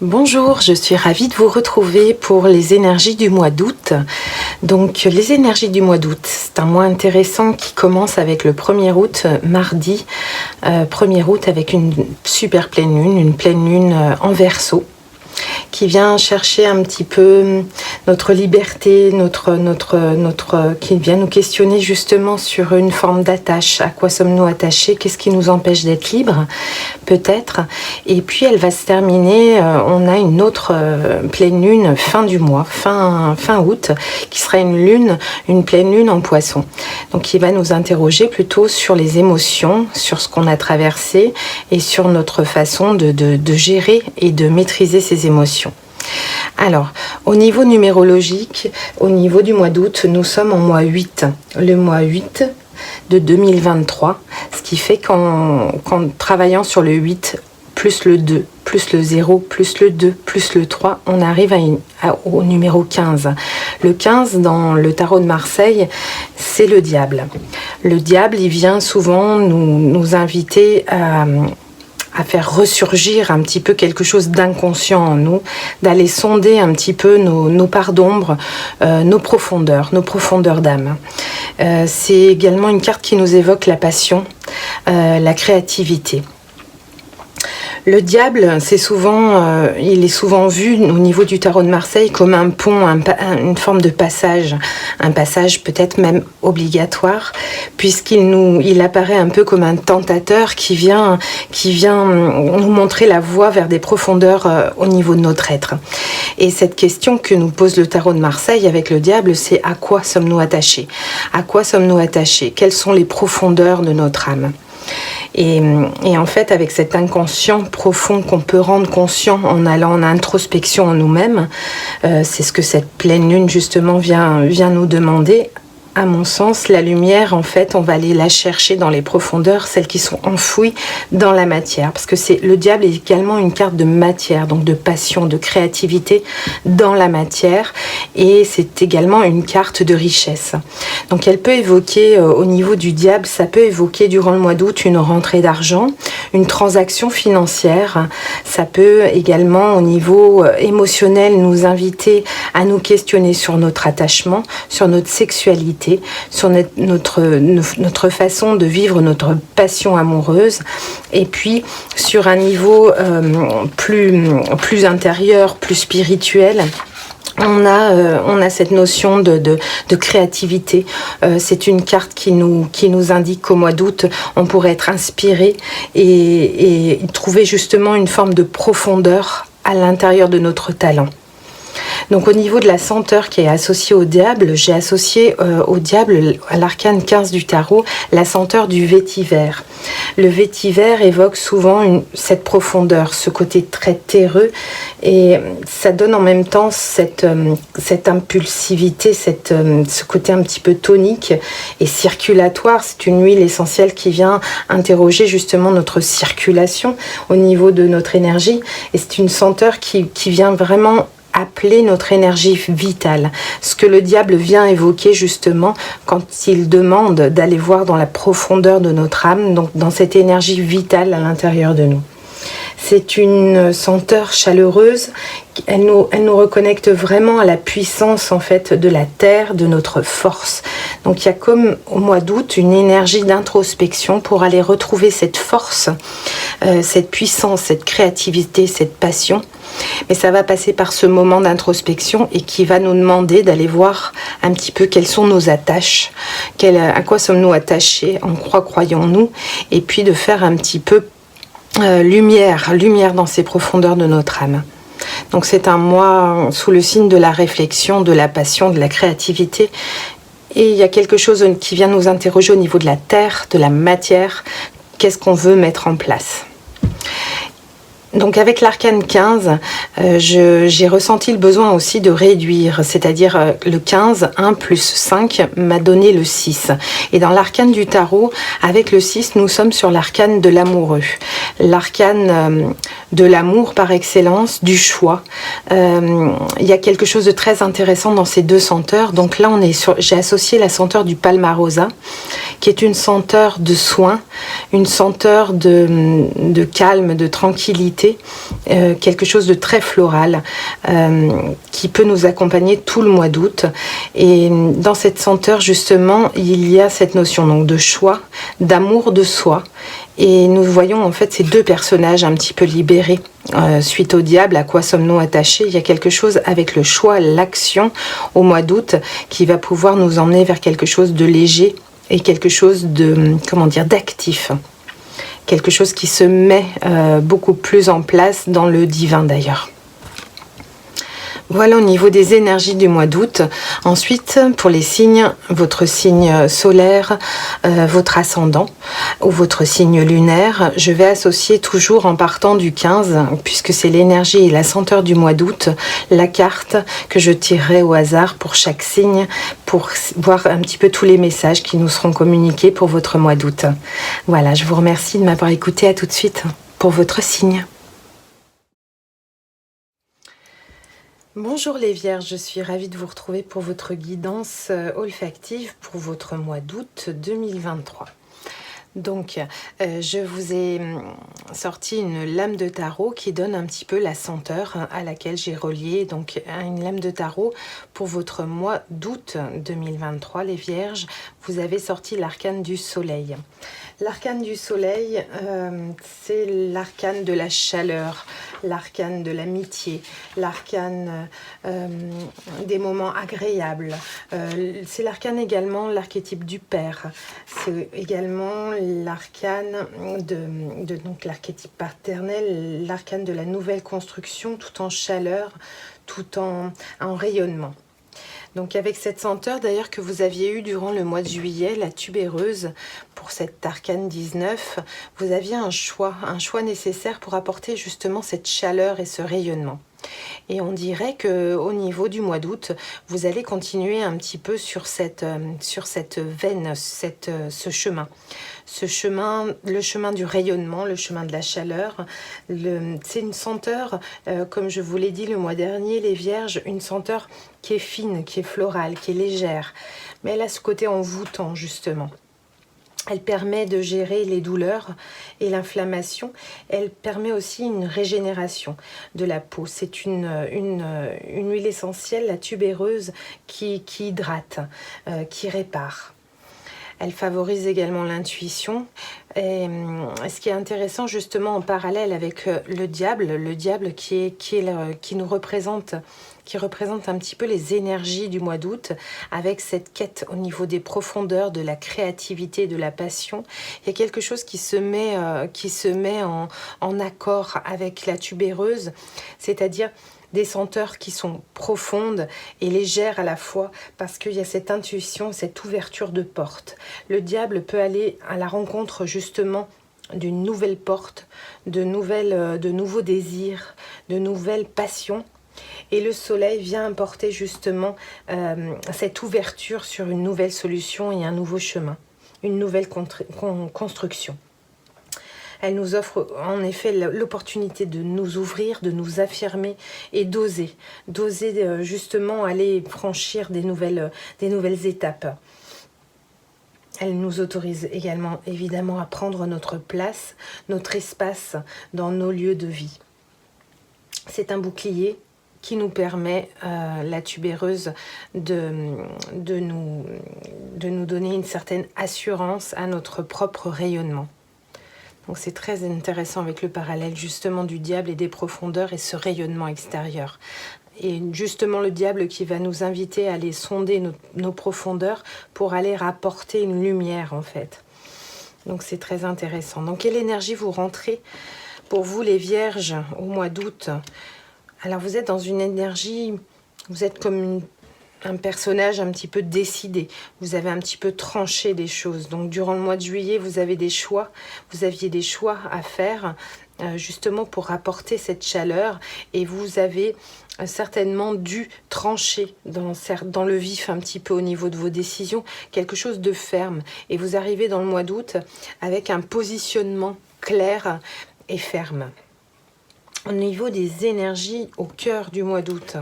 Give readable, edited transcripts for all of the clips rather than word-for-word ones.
Bonjour, je suis ravie de vous retrouver pour les énergies du mois d'août. Donc les énergies du mois d'août, c'est un mois intéressant qui commence avec le 1er août, mardi 1er août avec une super une pleine lune en Verseau, qui vient chercher un petit peu notre liberté, qui vient nous questionner justement sur une forme d'attache. À quoi sommes-nous attachés? Qu'est-ce qui nous empêche d'être libres? Peut-être. Et puis elle va se terminer, on a une autre pleine lune fin du mois, fin août, qui sera une pleine lune en Poisson. Donc qui va nous interroger plutôt sur les émotions, sur ce qu'on a traversé et sur notre façon de gérer et de maîtriser ces émotions. Alors, au niveau numérologique, au niveau du mois d'août, nous sommes en mois 8. Le mois 8 de 2023, ce qui fait qu'en travaillant sur le 8, plus le 2, plus le 0, plus le 2, plus le 3, on arrive au numéro 15. Le 15, dans le tarot de Marseille, c'est le diable. Le diable, il vient souvent nous inviter à faire ressurgir un petit peu quelque chose d'inconscient en nous, d'aller sonder un petit peu nos parts d'ombre, nos profondeurs d'âme. C'est également une carte qui nous évoque la passion, la créativité. Le diable, il est souvent vu au niveau du tarot de Marseille comme un pont, une forme de passage, un passage peut-être même obligatoire, puisqu'il apparaît un peu comme un tentateur qui vient nous montrer la voie vers des profondeurs au niveau de notre être. Et cette question que nous pose le tarot de Marseille avec le diable, c'est à quoi sommes-nous attachés? À quoi sommes-nous attachés? Quelles sont les profondeurs de notre âme? Et en fait, avec cet inconscient profond qu'on peut rendre conscient en allant en introspection en nous-mêmes, c'est ce que cette pleine lune justement vient nous demander. À mon sens, la lumière, en fait, on va aller la chercher dans les profondeurs, celles qui sont enfouies dans la matière. Parce que le diable est également une carte de matière, donc de passion, de créativité dans la matière. Et c'est également une carte de richesse. Donc elle peut évoquer, au niveau du diable, ça peut évoquer durant le mois d'août une rentrée d'argent, une transaction financière. Ça peut également, au niveau émotionnel, nous inviter à nous questionner sur notre attachement, sur notre sexualité, sur notre façon de vivre notre passion amoureuse, et puis sur un niveau plus intérieur, plus spirituel. On a cette notion de créativité. C'est une carte qui nous indique qu'au mois d'août, on pourrait être inspiré et trouver justement une forme de profondeur à l'intérieur de notre talent. Donc au niveau de la senteur qui est associée au diable, j'ai associé au diable, à l'arcane 15 du tarot, la senteur du vétiver. Le vétiver évoque souvent cette profondeur, ce côté très terreux, et ça donne en même temps cette impulsivité, ce côté un petit peu tonique et circulatoire. C'est une huile essentielle qui vient interroger justement notre circulation au niveau de notre énergie, et c'est une senteur qui vient vraiment appeler notre énergie vitale, ce que le diable vient évoquer justement quand il demande d'aller voir dans la profondeur de notre âme, donc dans cette énergie vitale à l'intérieur de nous. C'est une senteur chaleureuse, elle nous reconnecte vraiment à la puissance en fait de la terre, de notre force. Donc il y a comme au mois d'août une énergie d'introspection pour aller retrouver cette force, cette puissance, cette créativité, cette passion. Mais ça va passer par ce moment d'introspection et qui va nous demander d'aller voir un petit peu quelles sont nos attaches, à quoi sommes-nous attachés, en quoi croyons-nous, et puis de faire un petit peu lumière dans ces profondeurs de notre âme. Donc c'est un mois sous le signe de la réflexion, de la passion, de la créativité. Et il y a quelque chose qui vient nous interroger au niveau de la terre, de la matière. Qu'est-ce qu'on veut mettre en place ? Donc avec l'arcane 15, j'ai ressenti le besoin aussi de réduire, c'est-à-dire le 15, 1 plus 5 m'a donné le 6. Et dans l'arcane du tarot, avec le 6, nous sommes sur l'arcane de l'amoureux. l'arcane de l'amour par excellence, du choix. Il y a quelque chose de très intéressant dans ces deux senteurs. Donc là, j'ai associé la senteur du Palmarosa, qui est une senteur de soin, une senteur de calme, de tranquillité, quelque chose de très floral, qui peut nous accompagner tout le mois d'août. Et dans cette senteur, justement, il y a cette notion donc de choix, d'amour de soi. Et nous voyons en fait ces deux personnages un petit peu libérés suite au diable. À quoi sommes-nous attachés? Il y a quelque chose avec le choix, l'action au mois d'août qui va pouvoir nous emmener vers quelque chose de léger et quelque chose de, comment dire, d'actif. Quelque chose qui se met beaucoup plus en place dans le divin d'ailleurs. Voilà au niveau des énergies du mois d'août. Ensuite, pour les signes, votre signe solaire, votre ascendant ou votre signe lunaire, je vais associer toujours en partant du 15, puisque c'est l'énergie et la senteur du mois d'août, la carte que je tirerai au hasard pour chaque signe, pour voir un petit peu tous les messages qui nous seront communiqués pour votre mois d'août. Voilà, je vous remercie de m'avoir écouté. À tout de suite pour votre signe. Bonjour les Vierges, je suis ravie de vous retrouver pour votre guidance olfactive pour votre mois d'août 2023. Donc, je vous ai sorti une lame de tarot qui donne un petit peu la senteur à laquelle j'ai relié donc une lame de tarot pour votre mois d'août 2023. Les Vierges, vous avez sorti l'arcane du soleil. L'arcane du soleil, c'est l'arcane de la chaleur, l'arcane de l'amitié, l'arcane des moments agréables. C'est l'arcane également, l'archétype du père. C'est également l'arcane donc l'archétype paternel, l'arcane de la nouvelle construction, tout en chaleur, tout en rayonnement. Donc avec cette senteur d'ailleurs que vous aviez eue durant le mois de juillet, la tubéreuse, pour cette arcane 19, vous aviez un choix nécessaire pour apporter justement cette chaleur et ce rayonnement. Et on dirait qu'au niveau du mois d'août, vous allez continuer un petit peu sur cette veine, ce chemin. Ce chemin, le chemin du rayonnement, le chemin de la chaleur. C'est une senteur, comme je vous l'ai dit le mois dernier, les Vierges, une senteur qui est fine, qui est florale, qui est légère. Mais elle a ce côté envoûtant, justement. Elle permet de gérer les douleurs et l'inflammation. Elle permet aussi une régénération de la peau. C'est une huile essentielle, la tubéreuse, qui hydrate, qui répare. Elle favorise également l'intuition. Et ce qui est intéressant justement en parallèle avec le diable qui nous représente, qui représente un petit peu les énergies du mois d'août, avec cette quête au niveau des profondeurs, de la créativité, de la passion. Il y a quelque chose qui se met en accord avec la tubéreuse, c'est-à-dire des senteurs qui sont profondes et légères à la fois, parce qu'il y a cette intuition, cette ouverture de porte. Le diable peut aller à la rencontre justement d'une nouvelle porte, de nouveaux désirs, de nouvelles passions. Et le soleil vient apporter justement cette ouverture sur une nouvelle solution et un nouveau chemin, une nouvelle construction. Elle nous offre en effet l'opportunité de nous ouvrir, de nous affirmer et d'oser justement aller franchir des nouvelles étapes. Elle nous autorise également évidemment à prendre notre place, notre espace dans nos lieux de vie. C'est un bouclier qui nous permet, la tubéreuse, de nous donner une certaine assurance à notre propre rayonnement. Donc c'est très intéressant avec le parallèle justement du diable et des profondeurs et ce rayonnement extérieur. Et justement le diable qui va nous inviter à aller sonder nos profondeurs pour aller rapporter une lumière en fait. Donc c'est très intéressant. Dans quelle énergie vous rentrez pour vous les Vierges au mois d'août? Alors vous êtes dans une énergie, vous êtes comme un personnage un petit peu décidé, vous avez un petit peu tranché des choses. Donc durant le mois de juillet, vous aviez des choix à faire justement pour apporter cette chaleur, et vous avez certainement dû trancher dans le vif un petit peu au niveau de vos décisions, quelque chose de ferme. Et vous arrivez dans le mois d'août avec un positionnement clair et ferme. Au niveau des énergies au cœur du mois d'août,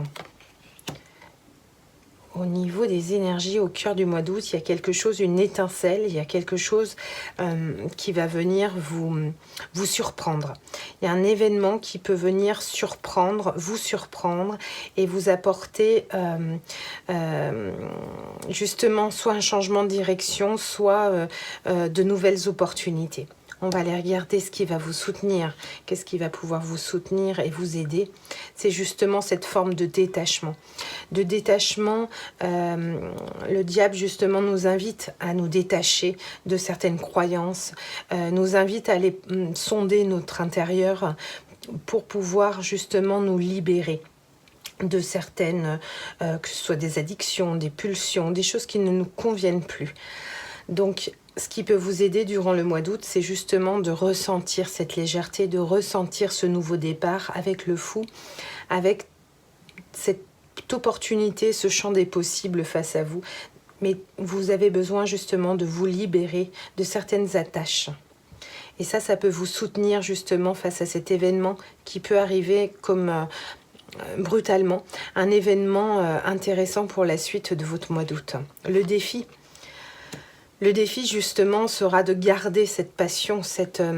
au niveau des énergies au cœur du mois d'août, il y a quelque chose, une étincelle, il y a quelque chose qui va venir vous surprendre. Il y a un événement qui peut venir vous surprendre et vous apporter justement soit un changement de direction, soit de nouvelles opportunités. On va aller regarder ce qui va vous soutenir, qu'est-ce qui va pouvoir vous soutenir et vous aider. C'est justement cette forme de détachement. De détachement, le diable justement nous invite à nous détacher de certaines croyances, nous invite à aller sonder notre intérieur pour pouvoir justement nous libérer de certaines, que ce soit des addictions, des pulsions, des choses qui ne nous conviennent plus. Donc, ce qui peut vous aider durant le mois d'août, c'est justement de ressentir cette légèreté, de ressentir ce nouveau départ avec le fou, avec cette opportunité, ce champ des possibles face à vous. Mais vous avez besoin justement de vous libérer de certaines attaches. Et ça peut vous soutenir justement face à cet événement qui peut arriver comme brutalement, un événement intéressant pour la suite de votre mois d'août. Le défi, justement, sera de garder cette passion, cette... là,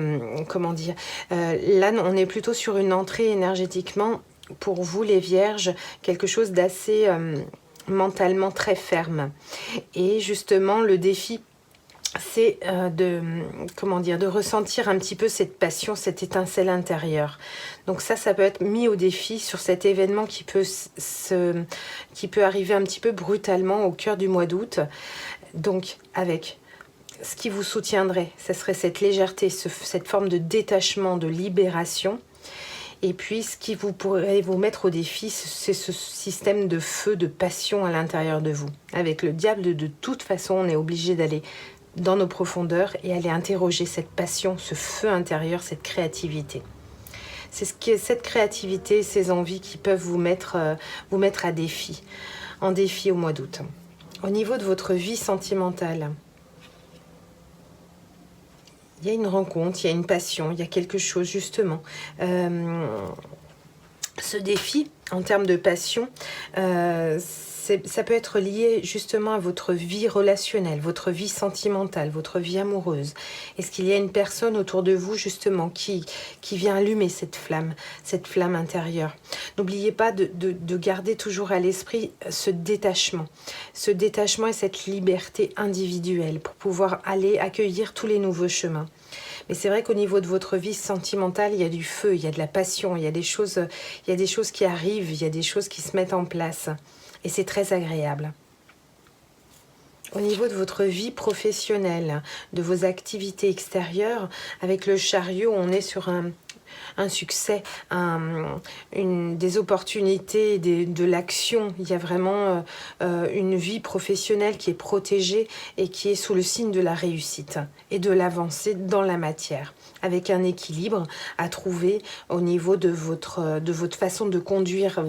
on est plutôt sur une entrée énergétiquement, pour vous, les vierges, quelque chose d'assez mentalement très ferme. Et justement, le défi, c'est de ressentir un petit peu cette passion, cette étincelle intérieure. Donc ça peut être mis au défi sur cet événement qui peut arriver un petit peu brutalement au cœur du mois d'août. Donc avec ce qui vous soutiendrait, ce serait cette légèreté, cette forme de détachement, de libération. Et puis, ce qui vous pourrait vous mettre au défi, c'est ce système de feu, de passion à l'intérieur de vous. Avec le diable, de toute façon, on est obligé d'aller dans nos profondeurs et aller interroger cette passion, ce feu intérieur, cette créativité. C'est cette créativité, ces envies qui peuvent vous mettre à défi, en défi au mois d'août. Au niveau de votre vie sentimentale, il y a une rencontre, il y a une passion, il y a quelque chose justement. Ce défi, en termes de passion, ça peut être lié justement à votre vie relationnelle, votre vie sentimentale, votre vie amoureuse. Est-ce qu'il y a une personne autour de vous justement qui vient allumer cette flamme intérieure? N'oubliez pas de garder toujours à l'esprit ce détachement et cette liberté individuelle pour pouvoir aller accueillir tous les nouveaux chemins. Mais c'est vrai qu'au niveau de votre vie sentimentale, il y a du feu, il y a de la passion, il y a des choses qui arrivent, il y a des choses qui se mettent en place. Et c'est très agréable. Au niveau de votre vie professionnelle, de vos activités extérieures, avec le chariot, on est sur un succès, des opportunités, de l'action. Il y a vraiment une vie professionnelle qui est protégée et qui est sous le signe de la réussite et de l'avancée dans la matière, avec un équilibre à trouver au niveau de votre façon de conduire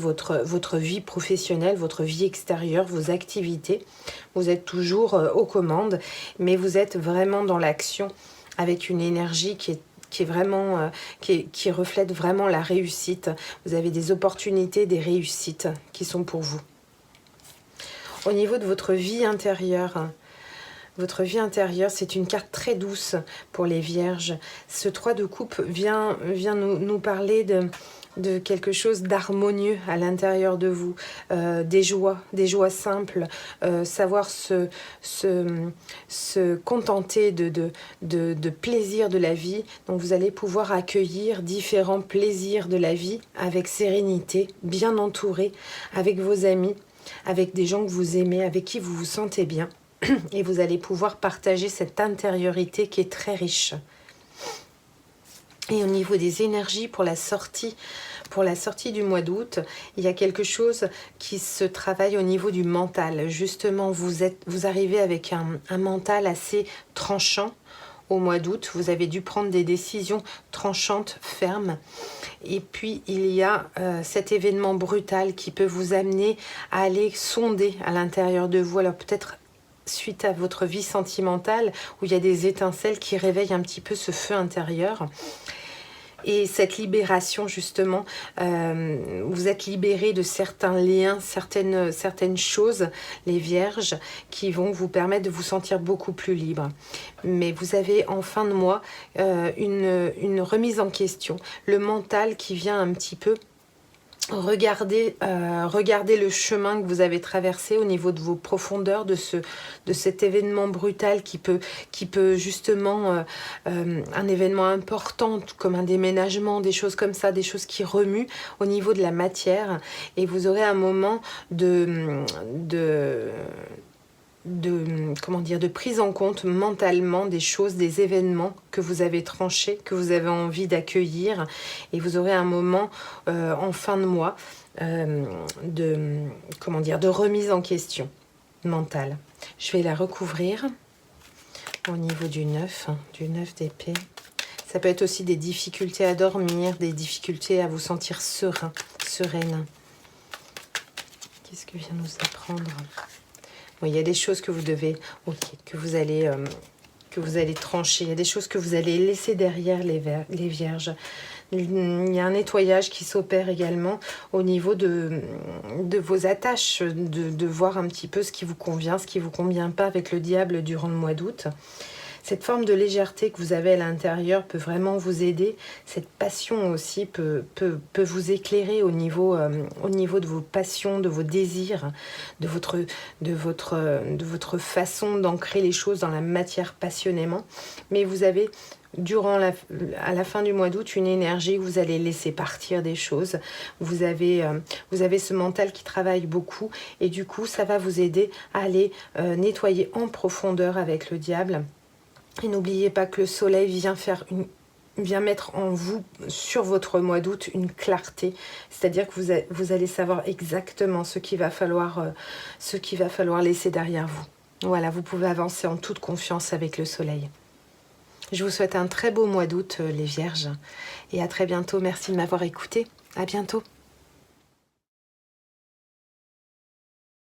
votre vie professionnelle, votre vie extérieure, vos activités. Vous êtes toujours aux commandes, mais vous êtes vraiment dans l'action avec une énergie qui reflète vraiment la réussite. Vous avez des opportunités, des réussites qui sont pour vous. Au niveau de votre vie intérieure, c'est une carte très douce pour les vierges. Ce 3 de coupe vient nous parler de quelque chose d'harmonieux à l'intérieur de vous, des joies simples, savoir se contenter de plaisir de la vie. Donc vous allez pouvoir accueillir différents plaisirs de la vie avec sérénité, bien entouré, avec vos amis, avec des gens que vous aimez, avec qui vous vous sentez bien. Et vous allez pouvoir partager cette intériorité qui est très riche. Et au niveau des énergies pour la sortie du mois d'août, il y a quelque chose qui se travaille au niveau du mental. Justement, vous arrivez avec un mental assez tranchant au mois d'août. Vous avez dû prendre des décisions tranchantes, fermes. Et puis, il y a cet événement brutal qui peut vous amener à aller sonder à l'intérieur de vous. Alors peut-être suite à votre vie sentimentale, où il y a des étincelles qui réveillent un petit peu ce feu intérieur. Et cette libération, justement, vous êtes libérés de certains liens, certaines choses, les vierges, qui vont vous permettre de vous sentir beaucoup plus libre. Mais vous avez en fin de mois une remise en question, le mental qui vient un petit peu regardez le chemin que vous avez traversé au niveau de vos profondeurs, de cet événement brutal qui peut justement, un événement important comme un déménagement, des choses comme ça, des choses qui remuent au niveau de la matière, et vous aurez un moment comment dire, de prise en compte mentalement des choses, des événements que vous avez tranchés, que vous avez envie d'accueillir, et vous aurez un moment en fin de mois de remise en question mentale. Je vais la recouvrir au niveau du 9 d'épée. Ça peut être aussi des difficultés à dormir, des difficultés à vous sentir serein, sereine. Qu'est-ce que vient nous apprendre ? Bon, il y a des choses que vous devez, que vous allez trancher. Il y a des choses que vous allez laisser derrière les vierges. Il y a un nettoyage qui s'opère également au niveau de vos attaches, de voir un petit peu ce qui vous convient, ce qui ne vous convient pas avec le diable durant le mois d'août. Cette forme de légèreté que vous avez à l'intérieur peut vraiment vous aider. Cette passion aussi peut vous éclairer au niveau de vos passions, de vos désirs, de votre façon d'ancrer les choses dans la matière passionnément. Mais vous avez, à la fin du mois d'août, une énergie où vous allez laisser partir des choses. Vous avez ce mental qui travaille beaucoup, et du coup, ça va vous aider à aller nettoyer en profondeur avec le diable. Et n'oubliez pas que le soleil vient mettre en vous, sur votre mois d'août, une clarté. C'est-à-dire que vous allez savoir exactement ce qu'il va falloir laisser derrière vous. Voilà, vous pouvez avancer en toute confiance avec le soleil. Je vous souhaite un très beau mois d'août, les vierges. Et à très bientôt. Merci de m'avoir écouté. À bientôt.